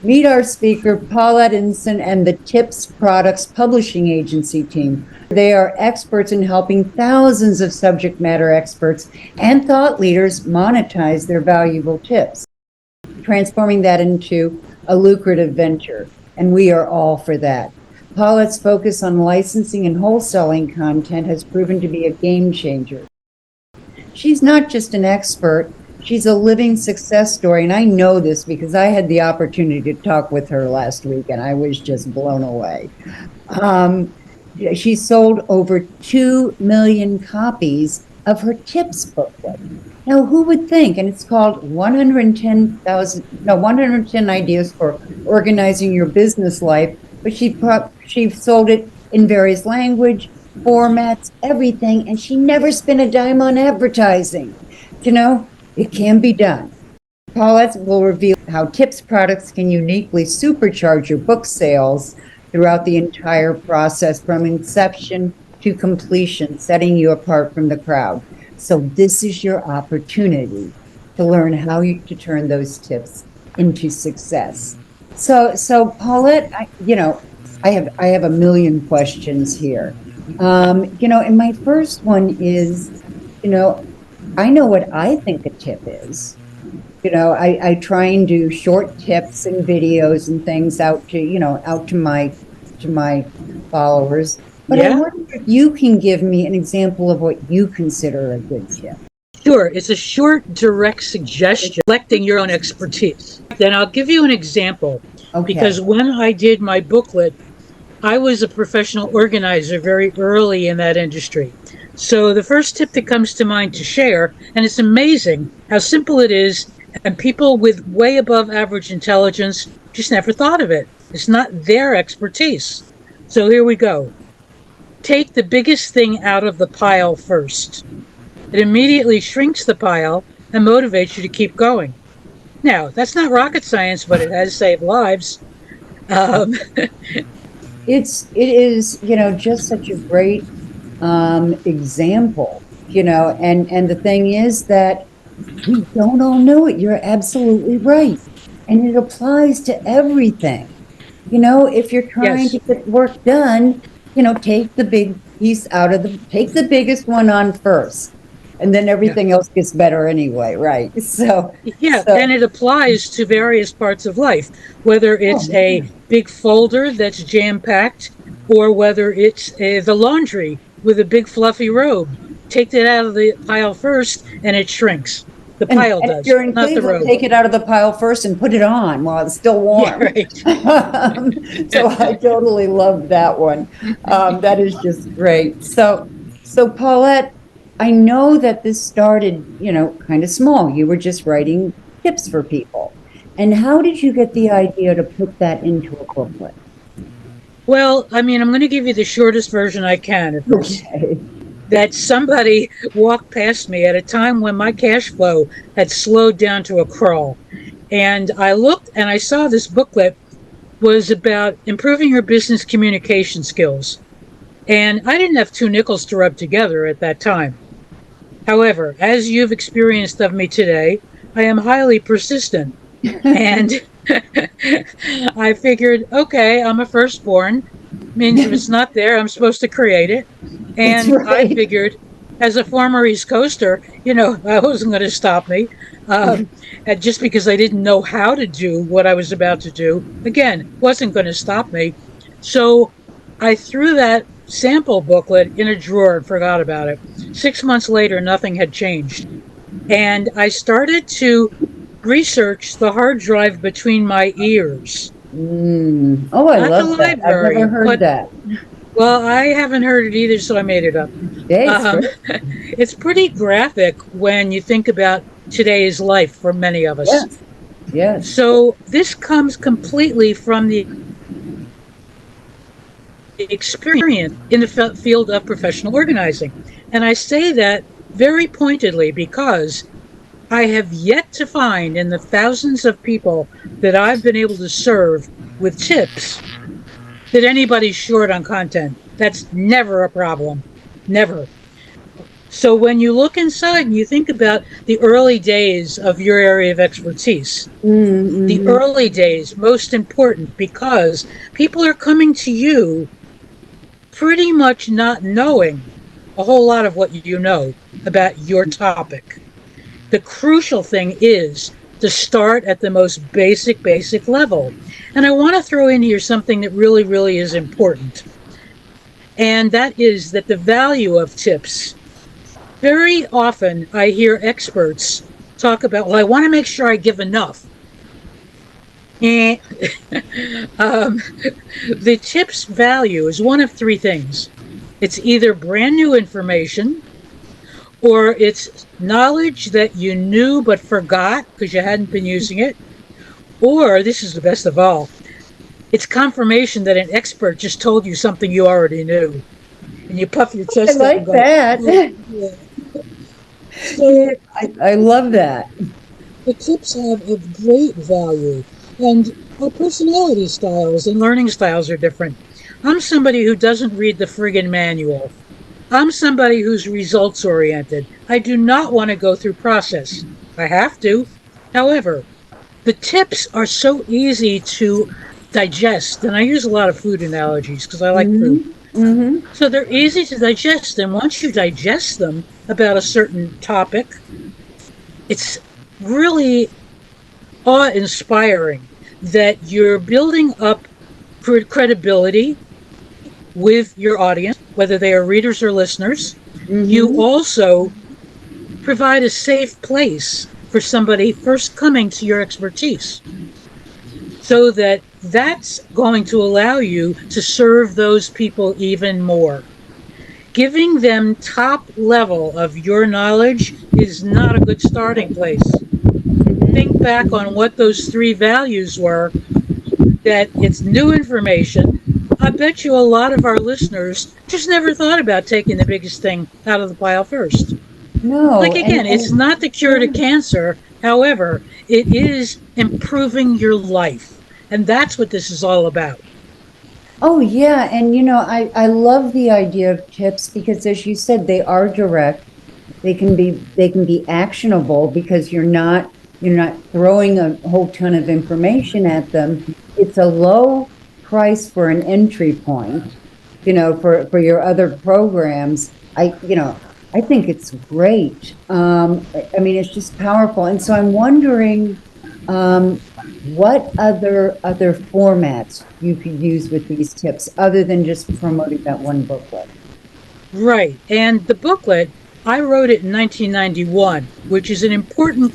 Meet our speaker, Paul Edinson, and the Tips Products Publishing Agency team. They are experts in helping thousands of subject matter experts and thought leaders monetize their valuable tips, transforming that into a lucrative venture. And we are all for that. Paulette's focus on licensing and wholesaling content has proven to be a game changer. She's not just an expert, she's a living success story. And I know this because I had the opportunity to talk with her last week and I was just blown away. She sold over 2 million copies of her tips booklet. Now, who would think? And it's called 110 Ideas for Organizing Your Business Life. But she sold it in various language, formats, everything, and she never spent a dime on advertising. You know, it can be done. Paulette will reveal how Tips products can uniquely supercharge your book sales throughout the entire process from inception to completion, setting you apart from the crowd. So this is your opportunity to learn how to turn those tips into success. So Paulette, I have a million questions here. And my first one is, I know what I think a tip is. I try and do short tips and videos and things out to my followers. But I wonder if you can give me an example of what you consider a good tip. Sure. It's a short, direct suggestion, reflecting your own expertise. Then I'll give you an example. Okay. Because when I did my booklet, I was a professional organizer very early in that industry. So the first tip that comes to mind to share, and it's amazing how simple it is, and people with way above average intelligence just never thought of it. It's not their expertise. So here we go. Take the biggest thing out of the pile first. It immediately shrinks the pile and motivates you to keep going. Now, that's not rocket science, but it has saved lives. It is, just such a great example, and the thing is that we don't all know it. You're absolutely right. And it applies to everything. If you're trying to get work done, take the big piece take the biggest one on first. And then everything else gets better anyway, right? And it applies to various parts of life, whether it's a big folder that's jam-packed or whether it's the laundry with a big fluffy robe. Take that out of the pile first and it shrinks. The pile does, if you're in not the robe. Take it out of the pile first and put it on while it's still warm. Yeah, right. So I totally love that one. That is just great. So Paulette, I know that this started, kind of small. You were just writing tips for people. And how did you get the idea to put that into a booklet? Well, I'm going to give you the shortest version I can at this. Okay. That somebody walked past me at a time when my cash flow had slowed down to a crawl. And I looked and I saw this booklet was about improving your business communication skills. And I didn't have 2 nickels to rub together at that time. However, as you've experienced of me today, I am highly persistent. And I figured, okay, I'm a firstborn. Means if it's not there, I'm supposed to create it. And I figured, as a former East Coaster, that wasn't going to stop me. And just because I didn't know how to do what I was about to do, again, wasn't going to stop me. So I threw that sample booklet in a drawer and forgot about it. 6 months later, nothing had changed. And I started to research the hard drive between my ears. Oh, I love that. I've never heard that. Well, I haven't heard it either, so I made it up. It's pretty graphic when you think about today's life for many of us. Yes. So this comes completely from the experience in the field of professional organizing. And I say that very pointedly because I have yet to find in the thousands of people that I've been able to serve with tips that anybody's short on content. That's never a problem. Never. So when you look inside and you think about the early days of your area of expertise, the Mm-hmm. early days, most important because people are coming to you pretty much not knowing a whole lot of what you know about your topic. The crucial thing is to start at the most basic level. And I want to throw in here something that really is important. And that is that the value of tips. Very often I hear experts talk about, well, I want to make sure I give enough. Eh. um, the tip's value is one of three things. It's either brand new information, or it's knowledge that you knew but forgot because you hadn't been using it, or this is the best of all, it's confirmation that an expert just told you something you already knew. And you puff your I chest out and like go, that. oh, yeah. Yeah, So I love that. the tips have a great value. And our personality styles and learning styles are different. I'm somebody who doesn't read the friggin' manual. I'm somebody who's results oriented. I do not want to go through process. I have to. However, the tips are so easy to digest. And I use a lot of food analogies because I like food. Mm-hmm. Mm-hmm. So they're easy to digest. And once you digest them about a certain topic, it's really awe inspiring that you're building up credibility with your audience, whether they are readers or listeners. You Mm-hmm. also provide a safe place for somebody first coming to your expertise, so that that's going to allow you to serve those people even more. Giving them top level of your knowledge is not a good starting place. Think back on what those three values were, that it's new information. I bet you a lot of our listeners just never thought about taking the biggest thing out of the pile first. Like No, again, it's not the cure to cancer. However, it is improving your life. And that's what this is all about. oh yeah, and I love the idea of tips because as you said, they are direct. They can be actionable because you're not throwing a whole ton of information at them. It's a low price for an entry point, for your other programs. I think it's great. I mean, it's just powerful. And so I'm wondering, what other formats you could use with these tips other than just promoting that one booklet? Right. And the booklet, I wrote it in 1991, which is an important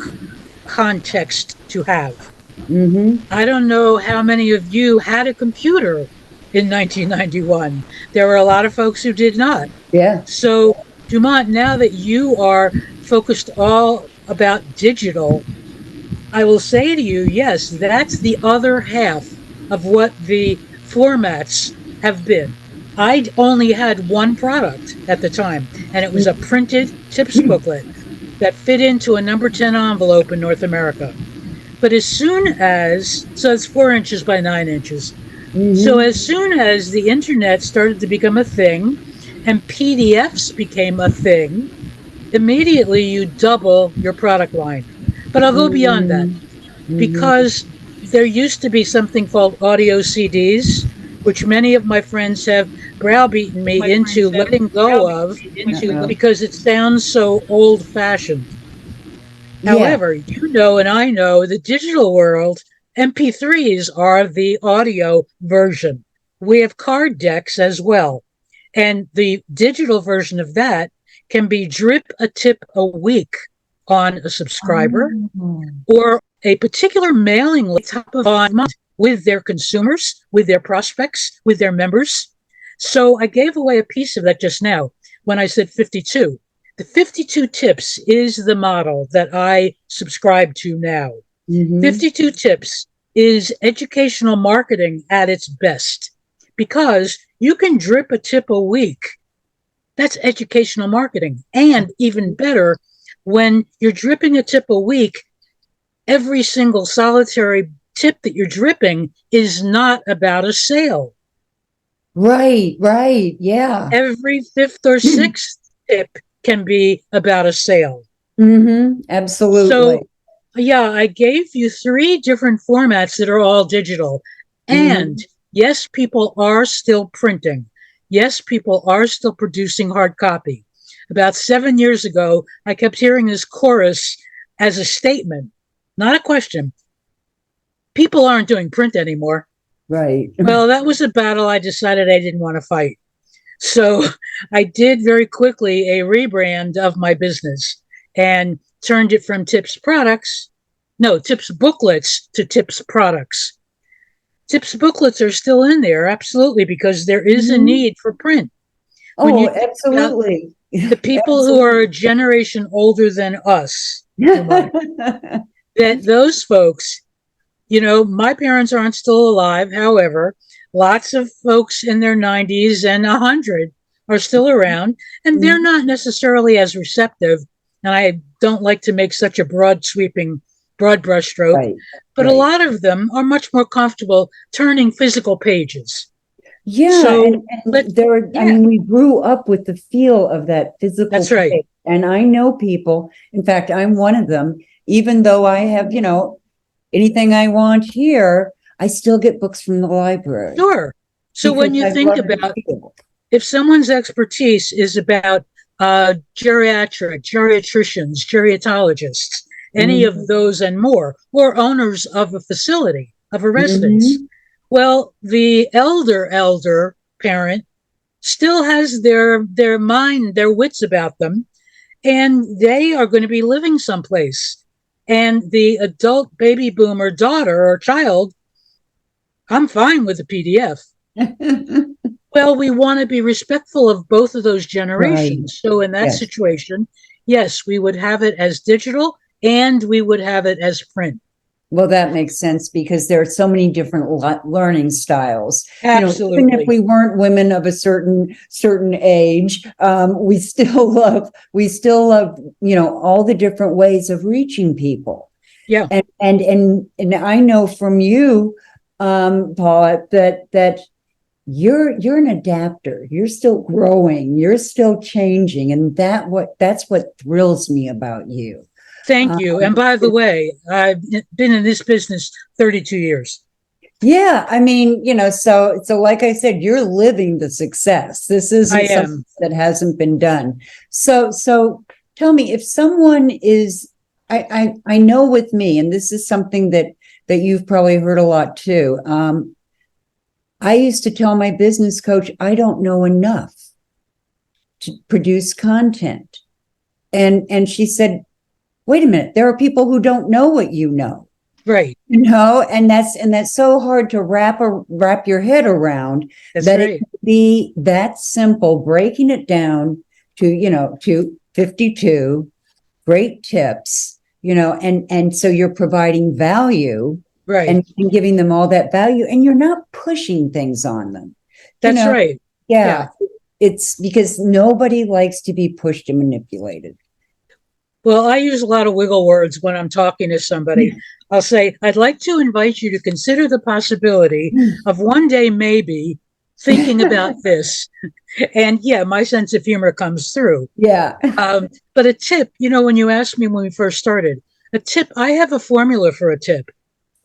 context to have. Mm-hmm. I don't know how many of you had a computer in 1991. There were a lot of folks who did not. Yeah. So, Dumont, now that you are focused all about digital, I will say to you, yes, that's the other half of what the formats have been. I only had one product at the time, and it was a printed tips booklet that fit into a number 10 envelope in North America. But as soon as, so it's 4 inches by 9 inches. So Mm-hmm. as soon as the internet started to become a thing and PDFs became a thing, immediately you double your product line. But I'll go beyond that, Mm-hmm. because there used to be something called audio CDs, which many of my friends have browbeaten me into letting go of Uh-oh. because it sounds so old fashioned. Yeah. However, you know, and I know the digital world, MP3s are the audio version. We have card decks as well. And the digital version of that can be drip a tip a week on a subscriber, Oh. or a particular mailing list top of mind with their consumers, with their prospects, with their members. So I gave away a piece of that just now when I said 52. The 52 tips is the model that I subscribe to now. Mm-hmm. 52 tips is educational marketing at its best, because you can drip a tip a week. That's educational marketing. And even better, when you're dripping a tip a week, every single solitary tip that you're dripping is not about a sale. Right, right. Yeah. Every fifth or sixth tip can be about a sale. Absolutely. So, yeah, I gave you 3 different formats that are all digital. And yes, people are still printing. Yes, people are still producing hard copy. About 7 years ago, I kept hearing this chorus as a statement, not a question. People aren't doing print anymore. Right. Well, that was a battle I decided I didn't want to fight. So I did very quickly a rebrand of my business and turned it from Tips booklets to Tips products. Tips booklets are still in there, absolutely, because there is a need for print. When Oh, you think about absolutely. the people who are a generation older than us, that those folks, my parents aren't still alive. However, lots of folks in their 90s and 100 are still around, and they're not necessarily as receptive. And I don't like to make such a broad brushstroke, Right. but a lot of them are much more comfortable turning physical pages. Yeah, So, and there, I yeah, mean, we grew up with the feel of that physical that's right. place. And I know people, in fact, I'm one of them, even though I have, anything I want here, I still get books from the library Sure. So because when you I think love the about feel. if someone's expertise is about geriatricians, geriatologists, any Mhm. of those and more, or owners of a facility, of a residence, Mhm. well, the elder parent still has their mind, their wits about them, and they are going to be living someplace. And the adult baby boomer daughter or child, I'm fine with a PDF. Well, we want to be respectful of both of those Right. generations. So in that Yes. situation, yes, we would have it as digital and we would have it as print. Well, that makes sense because there are so many different learning styles. Even if Absolutely. we weren't women of a certain age, we still love all the different ways of reaching people. Yeah. And I know from you, Paula, that you're an adapter. You're still growing. You're still changing, and that's what thrills me about you. Thank Um, you. And by the way, I've been in this business 32 years. Yeah, I mean, so like I said, you're living the success. This I isn't something am. that hasn't been done. So tell me if someone is I know with me, and this is something that you've probably heard a lot too. I used to tell my business coach, I don't know enough to produce content. And she said, wait a minute, there are people who don't know what you know. Right. And that's so hard to wrap your head around That's that it right. can be that simple, breaking it down to 52 great tips, and so you're providing value Right. and giving them all that value, and you're not pushing things on them. you That's know right. Yeah. yeah, it's because nobody likes to be pushed and manipulated. Well, I use a lot of wiggle words when I'm talking to somebody. I'll say, I'd like to invite you to consider the possibility of one day maybe thinking about this. And yeah, my sense of humor comes through. Yeah. But a tip, when you asked me when we first started, a tip, I have a formula for a tip.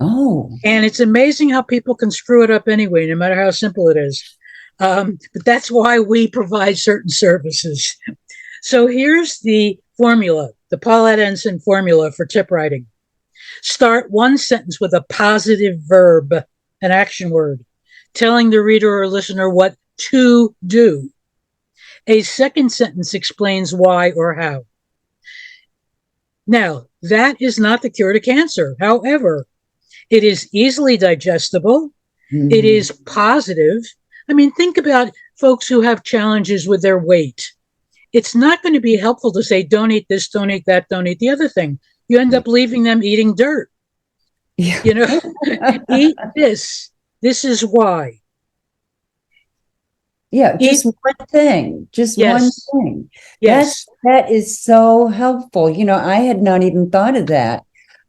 Oh. And it's amazing how people can screw it up anyway, no matter how simple it is. But that's why we provide certain services. So here's the formula, the Paulette Ensign formula for tip writing. Start one sentence with a positive verb, an action word, telling the reader or listener what to do. A second sentence explains why or how. Now, that is not the cure to cancer. However, it is easily digestible. It Mhm. is positive. I mean, think about folks who have challenges with their weight. It's not going to be helpful to say, don't eat this, don't eat that, don't eat the other thing. You end up leaving them eating dirt. Yeah. You know, eat this. This is why. Yeah, Eat, just one thing, just one yes, thing. That yes. that is so helpful. I had not even thought of that.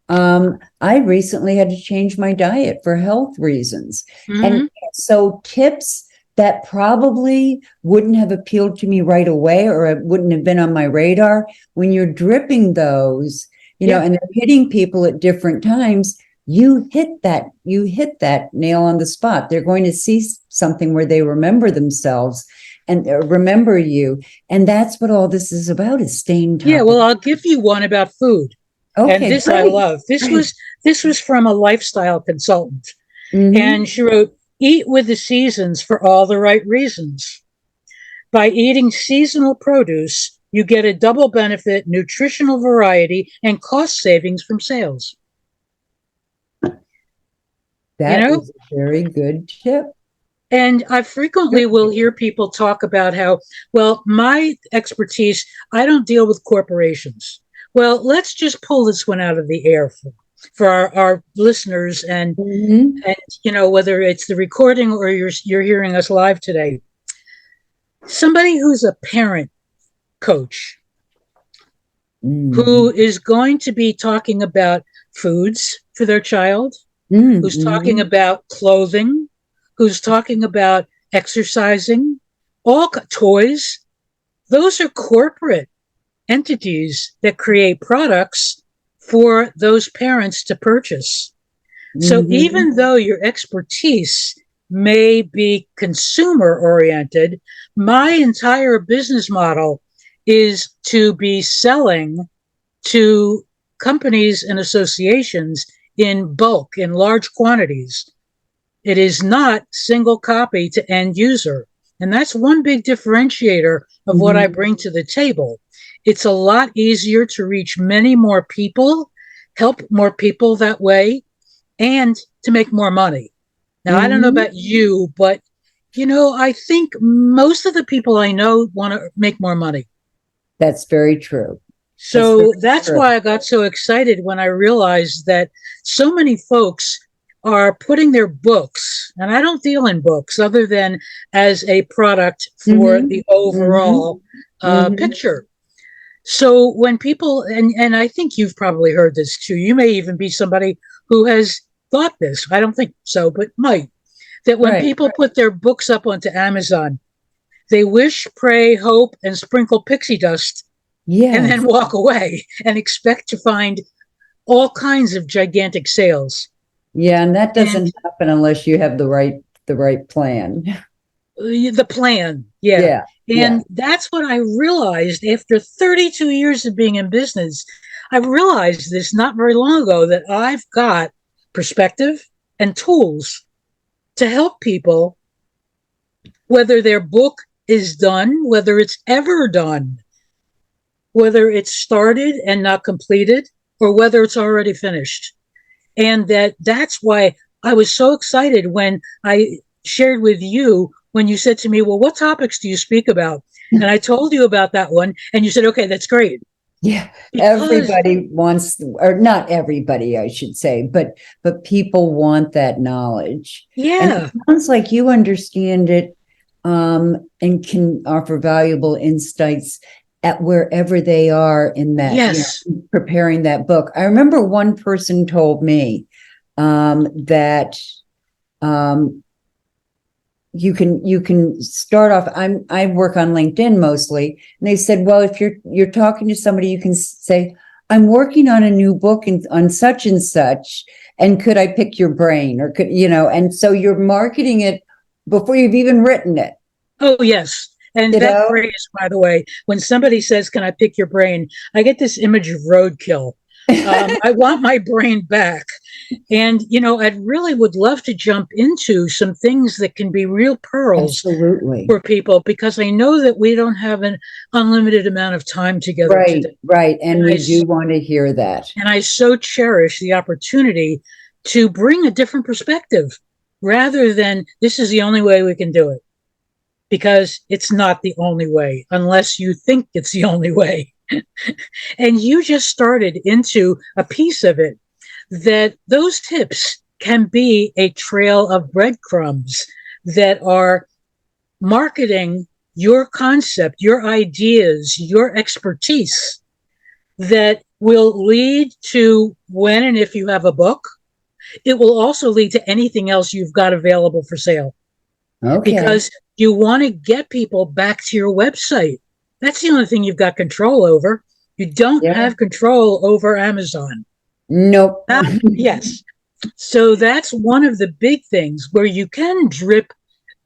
I recently had to change my diet for health reasons. And Mm-hmm. so that probably wouldn't have appealed to me right away, or it wouldn't have been on my radar. When you're dripping those, and they're hitting people at different times, you hit that nail on the spot. They're going to see something where they remember themselves and remember you. And that's what all this is about, is staying top. Yeah, well, I'll give you one about food. Okay, and this great. I love. This was from a lifestyle consultant. Mm-hmm. And she wrote, "Eat with the seasons for all the right reasons. By eating seasonal produce, you get a double benefit, nutritional variety, and cost savings from sales." That is a very good tip. And I frequently will hear people talk about how, well, my expertise, I don't deal with corporations. Well, let's just pull this one out of the air for our listeners, and whether it's the recording or you're hearing us live today. Somebody who's a parent coach who is going to be talking about foods for their child, who's talking about clothing, who's talking about exercising, all toys. Those are corporate entities that create products for those parents to purchase. So even though your expertise may be consumer oriented, my entire business model is to be selling to companies and associations in bulk, in large quantities. It is not single copy to end user. And that's one big differentiator of what I bring to the table. It's a lot easier to reach many more people, help more people that way, and to make more money. Now, I don't know about you, but, I think most of the people I know want to make more money. That's very true. So that's why I got so excited when I realized that so many folks are putting their books, and I don't deal in books other than as a product for the overall picture. So when people, and I think you've probably heard this too, you may even be somebody who has thought this, I don't think so, but might, that when people put their books up onto Amazon, they wish, pray, hope, and sprinkle pixie dust, and then walk away and expect to find all kinds of gigantic sales. Yeah, and that doesn't happen unless you have the right plan. The plan, and that's what I realized after 32 years of being in business. I realized this not very long ago, that I've got perspective and tools to help people, whether their book is done, whether it's ever done, whether it's started and not completed, or whether it's already finished. And that's why I was so excited when I shared with you, when you said to me, well, what topics do you speak about? And I told you about that one, and you said, okay, that's great. Yeah, everybody wants, or not everybody, I should say, but people want that knowledge. Yeah. And it sounds like you understand it, and can offer valuable insights at wherever they are in that, preparing that book. I remember one person told me that you can start off. I work on LinkedIn mostly, and they said, well, if you're talking to somebody, you can say, I'm working on a new book on such and such, and could I pick your brain, or could, and so you're marketing it before you've even written it. Oh, yes. And that phrase, by the way, when somebody says, can I pick your brain? I get this image of roadkill. I want my brain back. And, I really would love to jump into some things that can be real pearls for people, because I know that we don't have an unlimited amount of time together today. Right. And we do want to hear that. And I so cherish the opportunity to bring a different perspective, rather than this is the only way we can do it. Because it's not the only way, unless you think it's the only way. And you just started into a piece of it, that those tips can be a trail of breadcrumbs that are marketing your concept, your ideas, your expertise, that will lead to, when and if you have a book, it will also lead to anything else you've got available for sale. Okay. Because You want to get people back to your website. That's the only thing you've got control over. You don't Yeah. have control over Amazon. Nope. Yes. So that's one of the big things where you can drip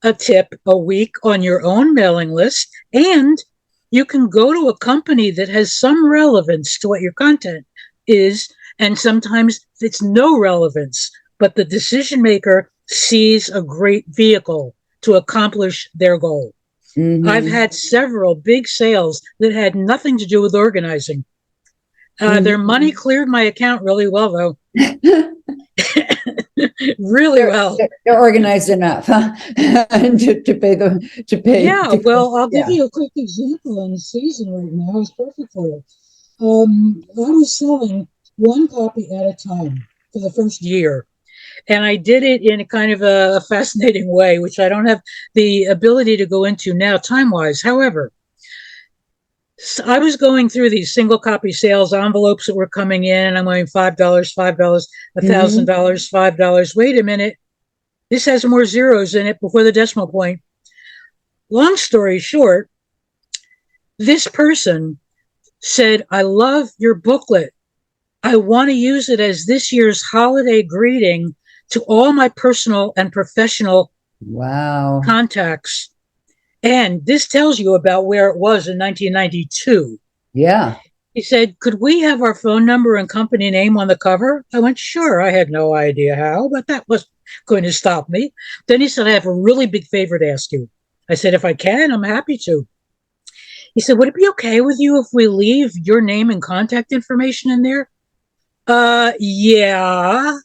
a tip a week on your own mailing list, and you can go to a company that has some relevance to what your content is, and sometimes it's no relevance, but the decision maker sees a great vehicle to accomplish their goal. I've Mm-hmm. had several big sales that had nothing to do with organizing. Their money cleared my account really well, though. Really they're, well. they're organized enough, huh? to pay Yeah, to well, I'll give yeah. you a quick example in the season right now. It's perfect for it. I was selling one copy at a time for the first year. And I did it in a kind of a fascinating way, which I don't have the ability to go into now time wise. However, I was going through these single copy sales envelopes that were coming in, and I'm going $5, $5, Mm-hmm. $1,000, $5. Wait a minute. This has more zeros in it before the decimal point. Long story short, this person said, I love your booklet. I want to use it as this year's holiday greeting to all my personal and professional Wow. contacts. And this tells you about where it was in 1992. Yeah. He said, could we have our phone number and company name on the cover? I went, sure. I had no idea how, but that was going to stop me. Then he said, I have a really big favor to ask you. I said, if I can, I'm happy to. He said, would it be okay with you if we leave your name and contact information in there? Yeah.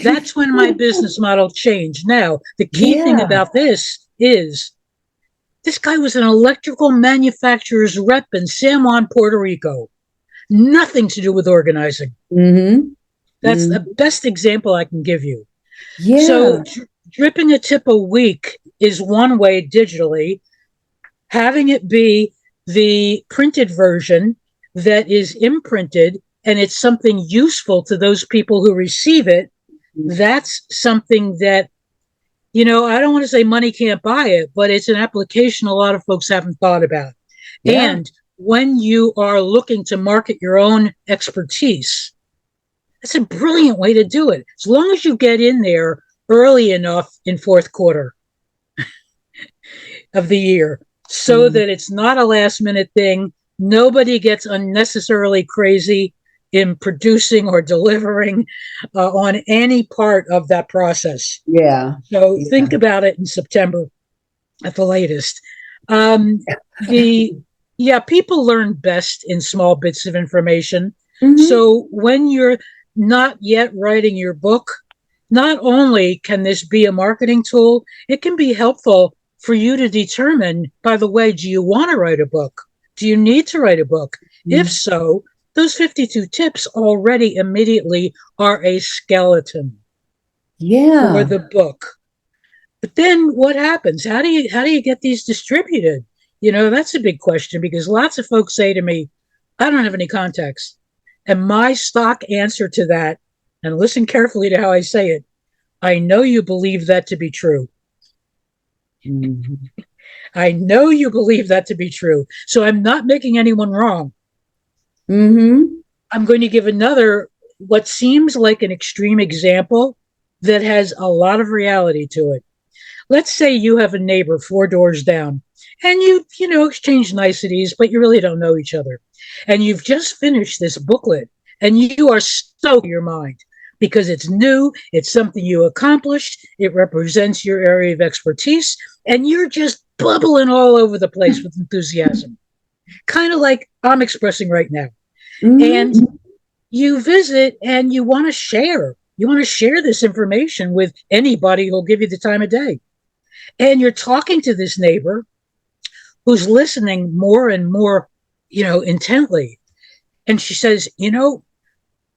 That's when my business model changed. Now, the key thing Yeah. about this is this guy was an electrical manufacturer's rep in San Juan, Puerto Rico. Nothing to do with organizing. Mm-hmm. That's the Mm-hmm. best example I can give you. So, Yeah. dripping a tip a week is one way digitally. Having it be the printed version that is imprinted and it's something useful to those people who receive it, that's something that, I don't want to say money can't buy it, but it's an application a lot of folks haven't thought about. Yeah. And when you are looking to market your own expertise, that's a brilliant way to do it. As long as you get in there early enough in fourth quarter of the year so Mm-hmm. that it's not a last minute thing. Nobody gets unnecessarily crazy in producing or delivering on any part of that process. Yeah. So Yeah. think about it in September at the latest. Um, the yeah, people learn best in small bits of information. Mm-hmm. So when you're not yet writing your book, not only can this be a marketing tool, it can be helpful for you to determine, by the way, do you want to write a book? Do you need to write a book? If so, those 52 tips already immediately are a skeleton for Yeah. the book. But then what happens? How do you get these distributed? That's a big question because lots of folks say to me, I don't have any contacts. And my stock answer to that, and listen carefully to how I say it, I know you believe that to be true. Mm-hmm. I know you believe that to be true. So I'm not making anyone wrong. Mm-hmm. I'm going to give another, what seems like an extreme example that has a lot of reality to it. Let's say you have a neighbor 4 doors down and you exchange niceties, but you really don't know each other. And you've just finished this booklet and you are stoked in your mind because it's new, it's something you accomplished, it represents your area of expertise, and you're just bubbling all over the place with enthusiasm, kind of like I'm expressing right now. And Mm-hmm. you visit and you want to share. You want to share this information with anybody who'll give you the time of day. And you're talking to this neighbor who's listening more and more, intently. And she says,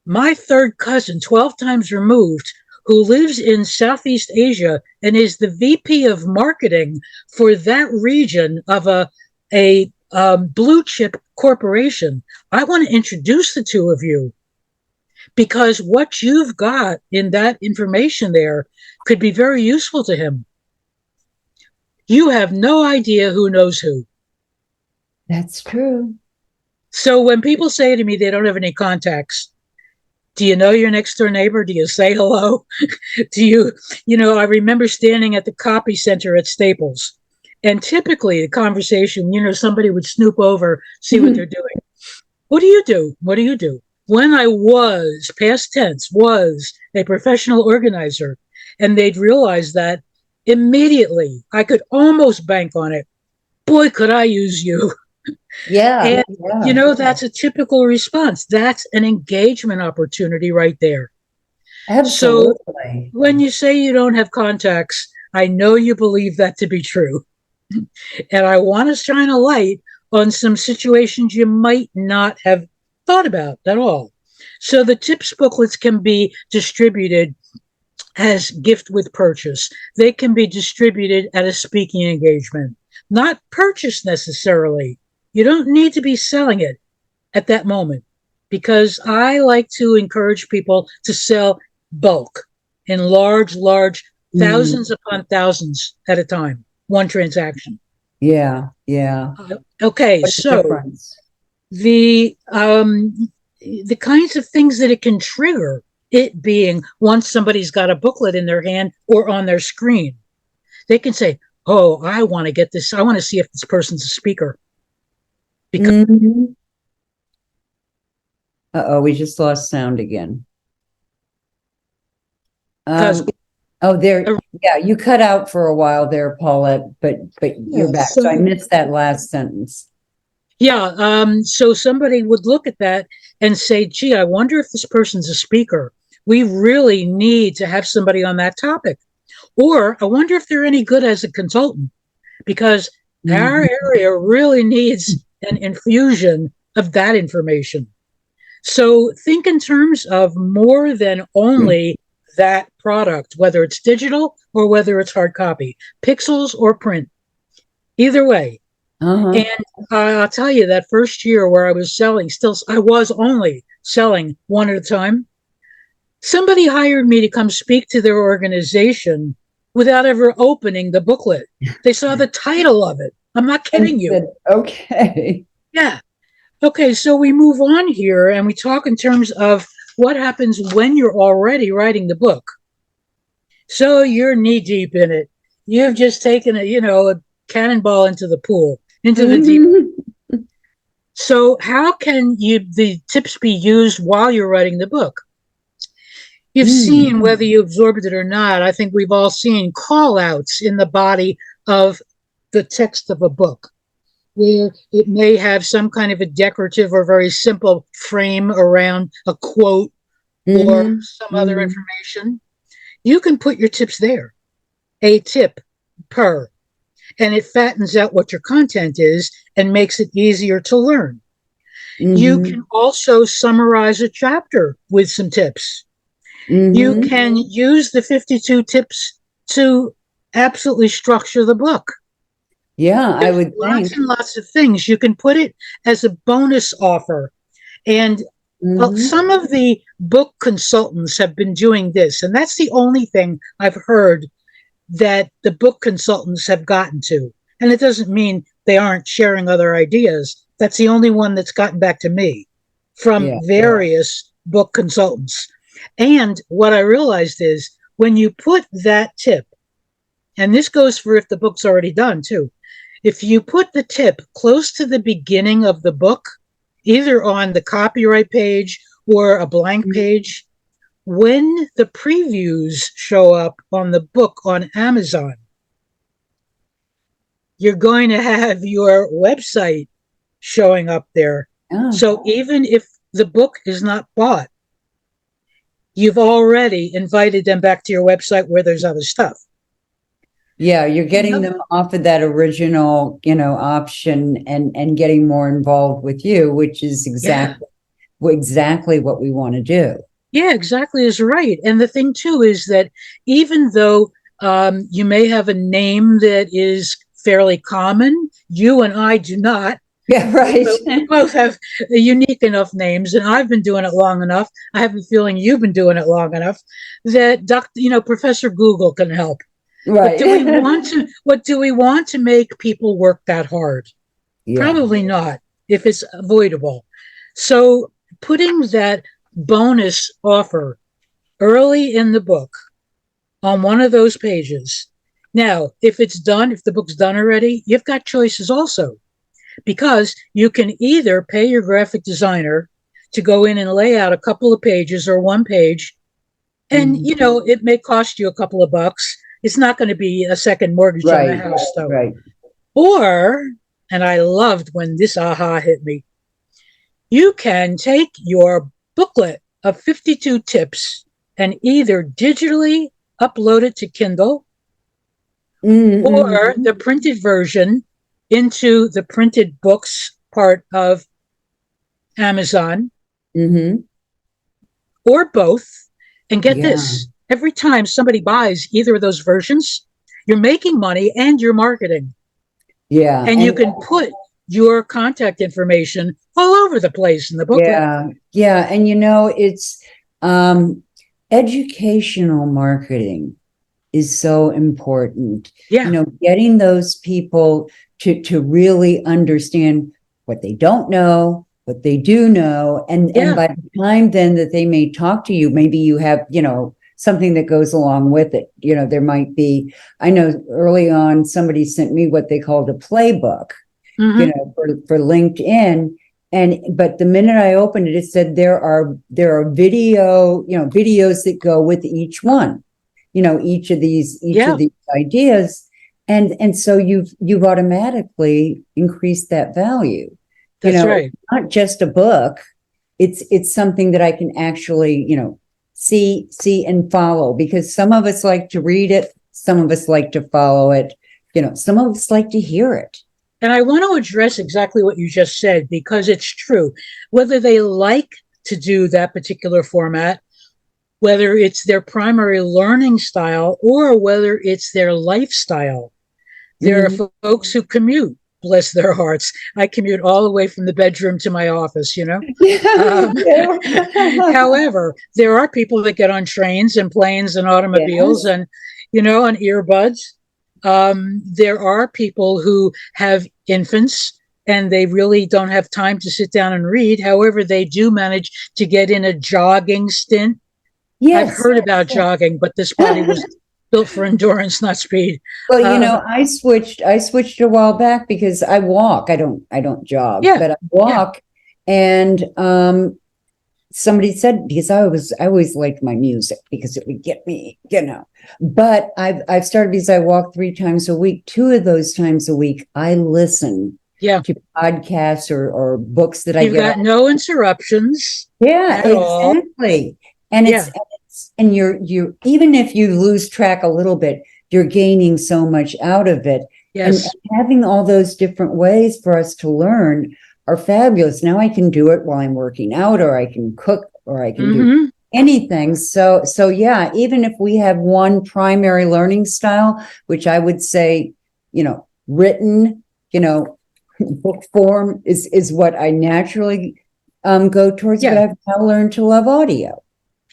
my third cousin, 12 times removed, who lives in Southeast Asia and is the VP of marketing for that region of a blue chip corporation. I want to introduce the two of you because what you've got in that information there could be very useful to him. You have no idea who knows who. That's true. So when people say to me they don't have any contacts, do you know your next door neighbor? Do you say hello? Do you, I remember standing at the copy center at Staples, and typically the conversation, somebody would snoop over, see what they're doing. What do you do? What do you do? When I was, past tense, was a professional organizer, and they'd realize that immediately, I could almost bank on it. Boy, could I use you. Yeah, And, yeah, that's a typical response. That's an engagement opportunity right there. So absolutely. when you say you don't have contacts, I know you believe that to be true. And I want to shine a light on some situations you might not have thought about at all. So the tips booklets can be distributed as gift with purchase. They can be distributed at a speaking engagement, not purchased necessarily. You don't need to be selling it at that moment, because I like to encourage people to sell bulk in large Mm, thousands upon thousands at a time, one transaction. yeah, yeah. Okay, What a so difference. the kinds of things that it can trigger, it being once somebody's got a booklet in their hand or on their screen, they can say, "Oh, I want to get this. I want to see if this person's a speaker." Because Mhm. Uh-oh, we just lost sound again. because Um, oh, there, yeah, you cut out for a while there, Paulette, but you're yeah, back. So I so missed that last sentence. yeah, so somebody would look at that and say, "Gee, I wonder if this person's a speaker. We really need to have somebody on that topic." Or I wonder if they're any good as a consultant, because our Mhm. area really needs an infusion of that information. So think in terms of more than only that product, whether it's digital or whether it's hard copy, pixels or print, either way. Uh-huh. And I'll tell you, that first year where I was selling, I was only selling one at a time. Somebody hired me to come speak to their organization without ever opening the booklet. They saw the title of it. I'm not And kidding you. said, okay. Yeah. Okay, so we move on here and we talk in terms of what happens when you're already writing the book. So you're knee deep in it. You've just taken a cannonball into the pool, into the deep. Mhm. So how can the tips be used while you're writing the book? You've Mm. seen, whether you absorbed it or not, I think we've all seen call outs in the body of the text of a book, where it may have some kind of a decorative or very simple frame around a quote or Mhm. some other Mhm. information. You can put your tips there, a tip per, and it fattens out what your content is and makes it easier to learn. You can Mhm. also summarize a chapter with some tips. You Mhm. can use the 52 tips to absolutely structure the book. Yeah, I There's would lots think. and lots of things. You can put it as a bonus offer. And Mhm. some of the book consultants have been doing this. And that's the only thing I've heard that the book consultants have gotten to. And it doesn't mean they aren't sharing other ideas. That's the only one that's gotten back to me from Yeah. various book consultants. And what I realized is, when you put that tip, and this goes for if the book's already done too, if you put the tip close to the beginning of the book, either on the copyright page or a blank page, when the previews show up on the book on Amazon, you're going to have your website showing up there. Oh, So even if the book is not bought, you've already invited them back to your website where there's other stuff. yeah, you're getting Yep. them off of that original, option and getting more involved with you, which is Yeah. exactly what we want to do. Yeah, exactly is right. And the thing too is that even though you may have a name that is fairly common, you and I do not. Yeah, We right. both, we both have unique enough names, and I've been doing it long enough. I have a feeling you've been doing it long enough that Professor Google can help. But Right. what do we want to make people work that hard? Yeah. Probably not, if it's avoidable. So putting that bonus offer early in the book on one of those pages. Now, if it's done, if the book's done already, you've got choices also, because you can either pay your graphic designer to go in and lay out a couple of pages or one page, and Mhm. it may cost you a couple of bucks. It's not going to be a second mortgage on the Right. house, though. Right. Or, and I loved when this aha hit me, you can take your booklet of 52 tips and either digitally upload it to Kindle or Mm-hmm. the printed version into the printed books part of Amazon, Mm-hmm. or both. And get Yeah. this, every time somebody buys either of those versions, you're making money and you're marketing. Yeah. And you And can put your contact information all over the place in the booklet. yeah. Yeah. And it's um educational marketing is so important. Yeah, Getting those people to really understand what they don't know, what they do know, and yeah, by the time then that they may talk to you, maybe you have, something that goes along with it. There might be, I know early on somebody sent me what they called a playbook, mm-hmm, for LinkedIn. But the minute I opened it, it said there are videos that go with each one, each yeah, of these ideas. And so you've automatically increased that value. that's It's right. not just a book. It's something that I can actually, see and follow, because some of us like to read it, some of us like to follow it, some of us like to hear it. And I want to address exactly what you just said because it's true. Whether they like to do that particular format, whether it's their primary learning style or whether it's their lifestyle, there Mhm. are folks who commute, bless their hearts. I commute all the way from the bedroom to my office. Yeah, me Um, too. however, there are people that get on trains and planes and automobiles Yes. and on earbuds. There are people who have infants and they really don't have time to sit down and read. However, they do manage to get in a jogging stint. I've Yes. heard about jogging, but this body was built for endurance, not speed. Well, Um, I switched a while back because I walk. I don't jog, yeah, but I yeah, walk. And somebody said, because I always liked my music because it would get me, But I've started, because I walk 3 times a week. 2 of those times a week, I listen yeah. to podcasts or books that I You've get. got no interruptions Yeah, at all. exactly. And Yeah, you're even if you lose track a little bit, you're gaining so much out of it. And yes. having all those different ways for us to learn are fabulous. Now I can do it while I'm working out, or I can cook, or I can do Mm-hmm. anything. So yeah, even if we have one primary learning style, which I would say, written, book form is what I naturally go towards, but Yeah, I've now learned to love audio.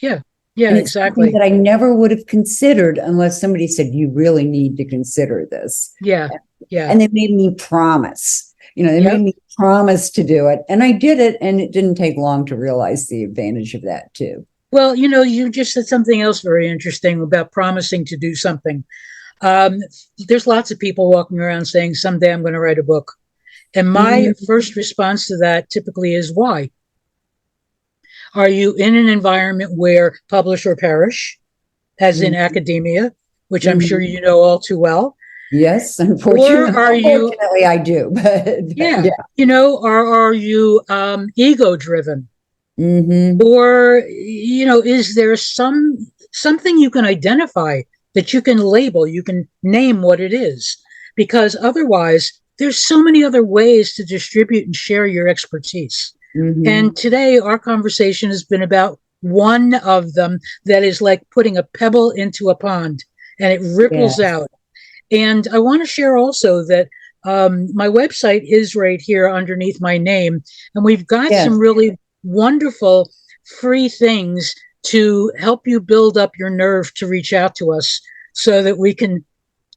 yeah, yeah, And it's something exactly. that I never would have considered unless somebody said, you really need to consider this. Yeah, yeah, And they made me promise, they made yep. me promise to do it. And I did it. And it didn't take long to realize the advantage of that too. Well, you just said something else very interesting about promising to do something. Um, there's lots of people walking around saying, someday I'm going to write a book. And my Mhm. first response to that typically is, why? Are you in an environment where publish or perish, as in Mhm. academia, which I'm sure Mhm. you know all too well? Yes, Or unfortunately, are you, unfortunately I do, but yeah, yeah. are you ego driven? Hmm. Or is there something you can identify, that you can label, you can name what it is? Because otherwise there's so many other ways to distribute and share your expertise. Hmm. And today our conversation has been about one of them, that is like putting a pebble into a pond and it ripples Yes. out. And I want to share also that my website is right here underneath my name. And we've got some Yes. really wonderful free things to help you build up your nerve to reach out to us so that we can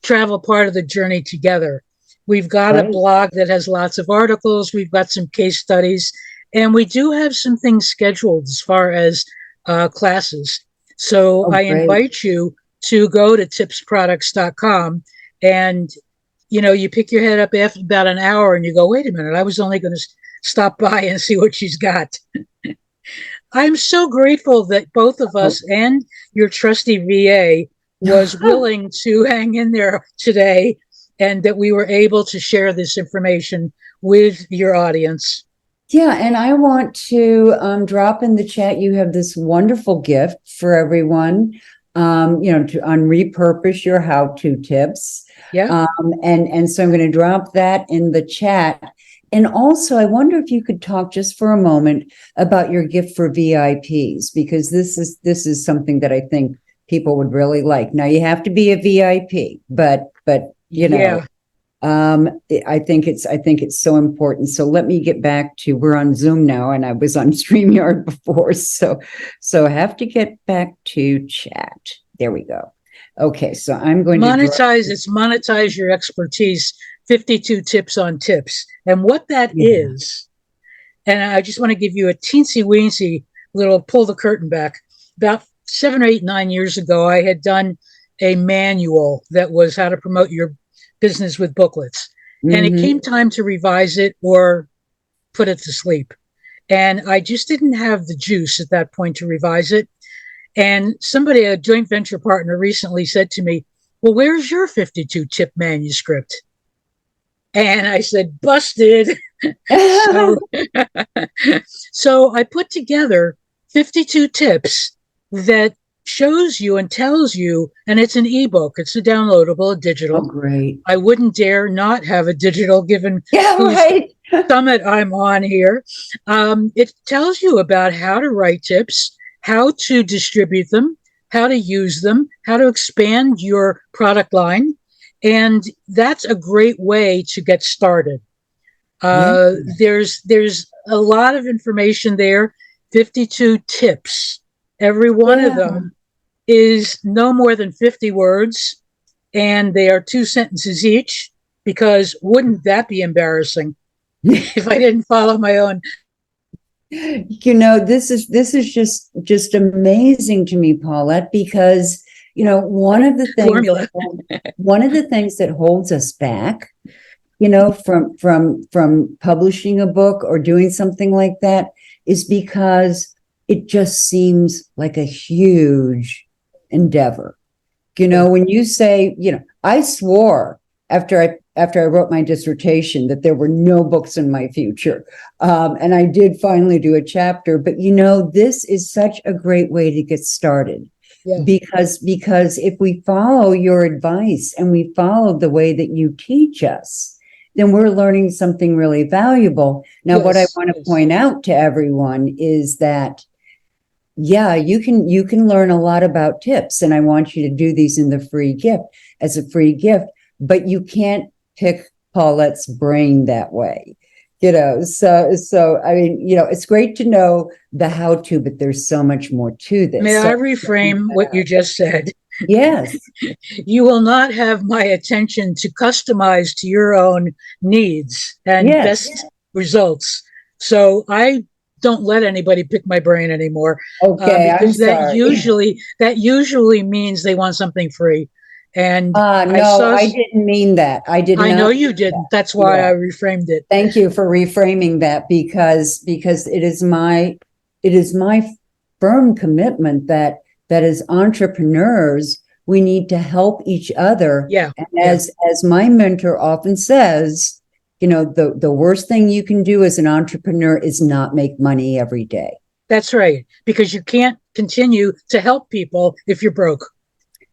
travel part of the journey together. We've got a Right. blog that has lots of articles. We've got some case studies, and we do have some things scheduled as far as classes. So Oh, I great. invite you to go to tipsproducts.com, and you pick your head up after about an hour and you go, wait a minute, I was only going to stop by and see what she's got. I'm so grateful that both of Oh. us and your trusty VA was willing to hang in there today, and that we were able to share this information with your audience. Yeah, and I want to drop in the chat. You have this wonderful gift for everyone, on repurpose your how-to tips. Yeah. And so I'm going to drop that in the chat. And also, I wonder if you could talk just for a moment about your gift for VIPs, because this is something that I think people would really like. Now, you have to be a VIP, but Yeah. I think it's so important. So let me get back to, we're on Zoom now, and I was on StreamYard before, so I have to get back to chat. There we go. Okay, so I'm going to monetize your expertise. 52 tips on tips, and what that is. And I just want to give you a teensy weensy little pull the curtain back. About 7 or 8, 9 years ago, I had done a manual that was how to promote your business with booklets. And it came time to revise it or put it to sleep. And I just didn't have the juice at that point to revise it. And somebody, a joint venture partner, recently said to me, well, where's your 52 tip manuscript? And I said, busted. so, so I put together 52 tips that shows you and tells you, and it's an ebook. It's a downloadable, a digital. Oh, great. I wouldn't dare not have a digital given whose summit I'm on here. It tells you about how to write tips, how to distribute them, how to use them, how to expand your product line. And that's a great way to get started. There's a lot of information there, 52 tips. Every one of them is no more than 50 words, and they are 2 sentences each, because wouldn't that be embarrassing if I didn't follow my own? This is just amazing to me, Paulette, because one of the things that holds us back, from publishing a book or doing something like that, is because it just seems like a huge endeavor. When you say, I swore after I wrote my dissertation that there were no books in my future. And I did finally do a chapter, but this is such a great way to get started. Yeah. Because if we follow your advice and we follow the way that you teach us, then we're learning something really valuable. Now, what I want to point out to everyone is that, you can learn a lot about tips, and I want you to do these in the free gift as a free gift, but you can't pick Paulette's brain that way. So I mean, it's great to know the how-to, but there's so much more to this. May I reframe what you just said? Yes. You will not have my attention to customize to your own needs and best results. So I don't let anybody pick my brain anymore. Okay, because that usually means they want something free. And no, I didn't mean that. I know you didn't. That's why I reframed it. Thank you for reframing that, because it is my firm commitment that as entrepreneurs, we need to help each other. Yeah. And as my mentor often says, the worst thing you can do as an entrepreneur is not make money every day. That's right. Because you can't continue to help people if you're broke.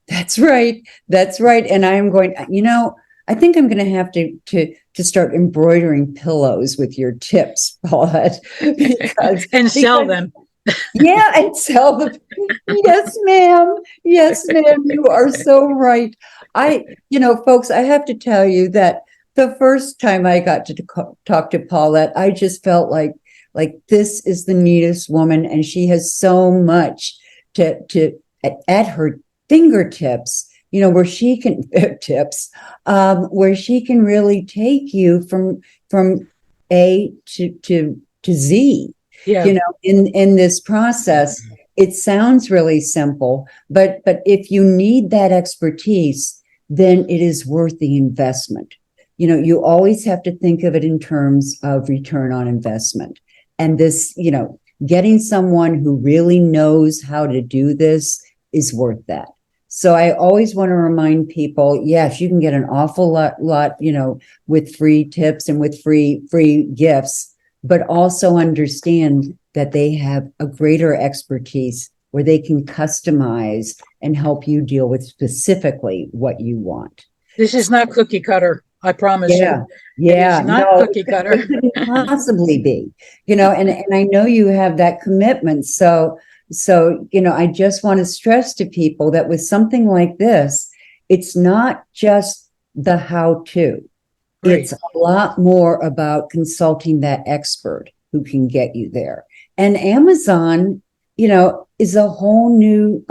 That's right. That's right. And I am going, I think I'm going to have to start embroidering pillows with your tips, Paulette, and sell them. Yeah, and sell them. Yes, ma'am. Yes, ma'am. You are so right. Folks, I have to tell you that the first time I got to talk to Paulette, I just felt like this is the neatest woman, and she has so much at her fingertips where she can tips, where she can really take you from A to Z, Yeah. in this process. It sounds really simple, but if you need that expertise, then it is worth the investment. You always have to think of it in terms of return on investment. And this, getting someone who really knows how to do this is worth that. So I always want to remind people, yes, you can get an awful lot, with free tips and with free gifts, but also understand that they have a greater expertise where they can customize and help you deal with specifically what you want. This is not cookie cutter. I promise Yeah, you. It is yeah, not no, cookie cutter. it couldn't possibly be, and I know you have that commitment. So, I just want to stress to people that with something like this, it's not just the how-to. Right. It's a lot more about consulting that expert who can get you there. And Amazon, is a whole new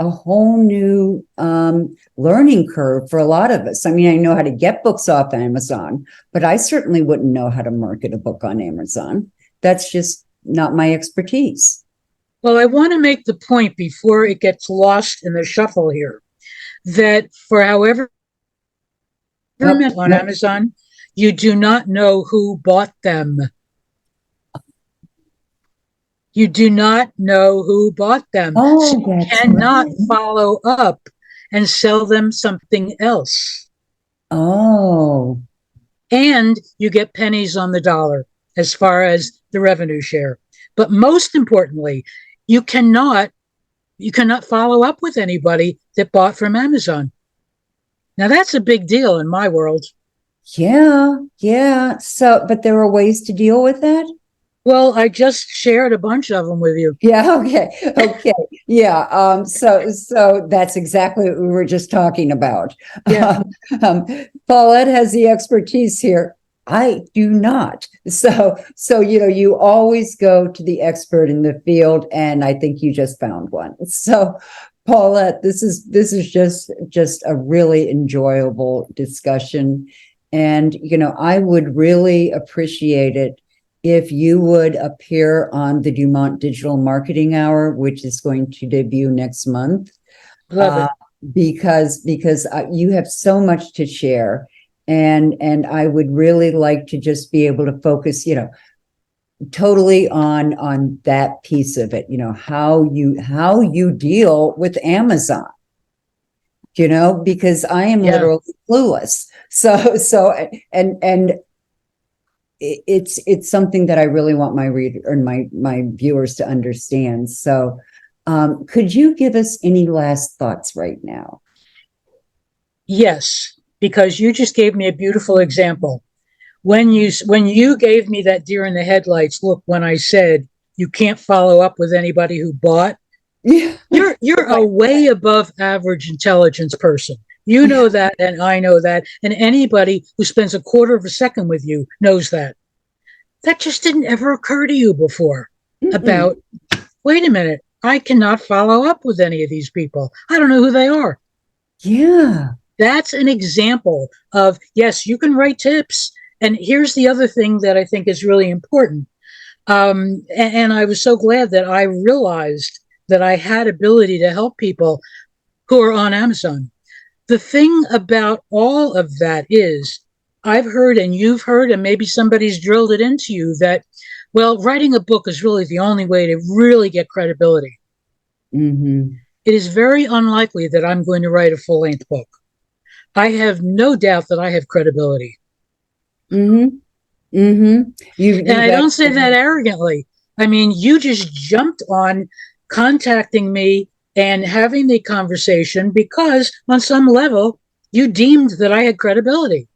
learning curve for a lot of us. I mean, I know how to get books off Amazon, but I certainly wouldn't know how to market a book on Amazon. That's just not my expertise. Well, I want to make the point before it gets lost in the shuffle here that for however Oh, on Amazon, you do not know who bought them. You do not know who bought them. So you that's cannot right. follow up and sell them something else. Oh, And you get pennies on the dollar as far as the revenue share. But most importantly, you cannot follow up with anybody that bought from Amazon. Now that's a big deal in my world. yeah, yeah. So, but there are ways to deal with that. Well, I just shared a bunch of them with you. Yeah, okay. Yeah. So that's exactly what we were just talking about. Yeah. Um, Paulette has the expertise here. I do not. So you always go to the expert in the field, and I think you just found one. So, Paulette, this is just a really enjoyable discussion, and I would really appreciate it if you would appear on the Dumont Digital Marketing Hour, which is going to debut next month. Love it. Because you have so much to share, and I would really like to just be able to focus, totally on that piece of it. How you deal with Amazon. Because I am literally clueless. So and it's something that I really want my reader or my viewers to understand. So, could you give us any last thoughts right now? Yes, because you just gave me a beautiful example. When you gave me that deer in the headlights look when I said you can't follow up with anybody who bought, Yeah, you're a way above average intelligence person. You know that, and I know that, and anybody who spends a quarter of a second with you knows that. That just didn't ever occur to you before. Mm-mm. About, wait a minute, I cannot follow up with any of these people. I don't know who they are. Yeah, That's an example of, yes, you can write tips. And here's the other thing that I think is really important. And I was so glad that I realized that I had ability to help people who are on Amazon. The thing about all of that is I've heard and you've heard, and maybe somebody's drilled it into you that, well, writing a book is really the only way to really get credibility. mm-hmm. It is very unlikely that I'm going to write a full-length book. I have no doubt that I have credibility. Mm-hmm. Mm-hmm. And You've I don't say actually, that arrogantly. I mean, you just jumped on contacting me and having the conversation because on some level you deemed that I had credibility.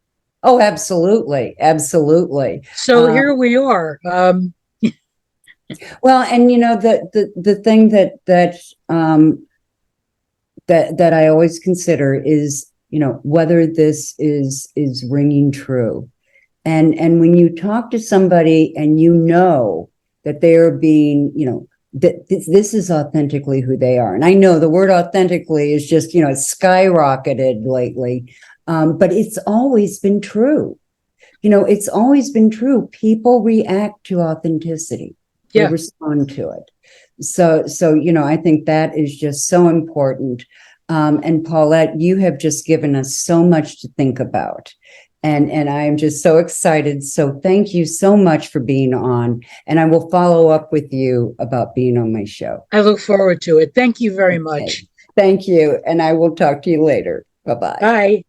oh, absolutely, absolutely. So here we are. Well, and the thing that I always consider is, whether this is ringing true. And when you talk to somebody and that they are being, that this is authentically who they are. And I know the word authentically is just, it's skyrocketed lately. But it's always been true. It's always been true. People react to authenticity. They respond to it. So, I think that is just so important. And Paulette, you have just given us so much to think about. And I am just so excited. So thank you so much for being on. And I will follow up with you about being on my show. I look forward to it. Thank you very much. Thank you. And I will talk to you later. Bye-bye. Bye.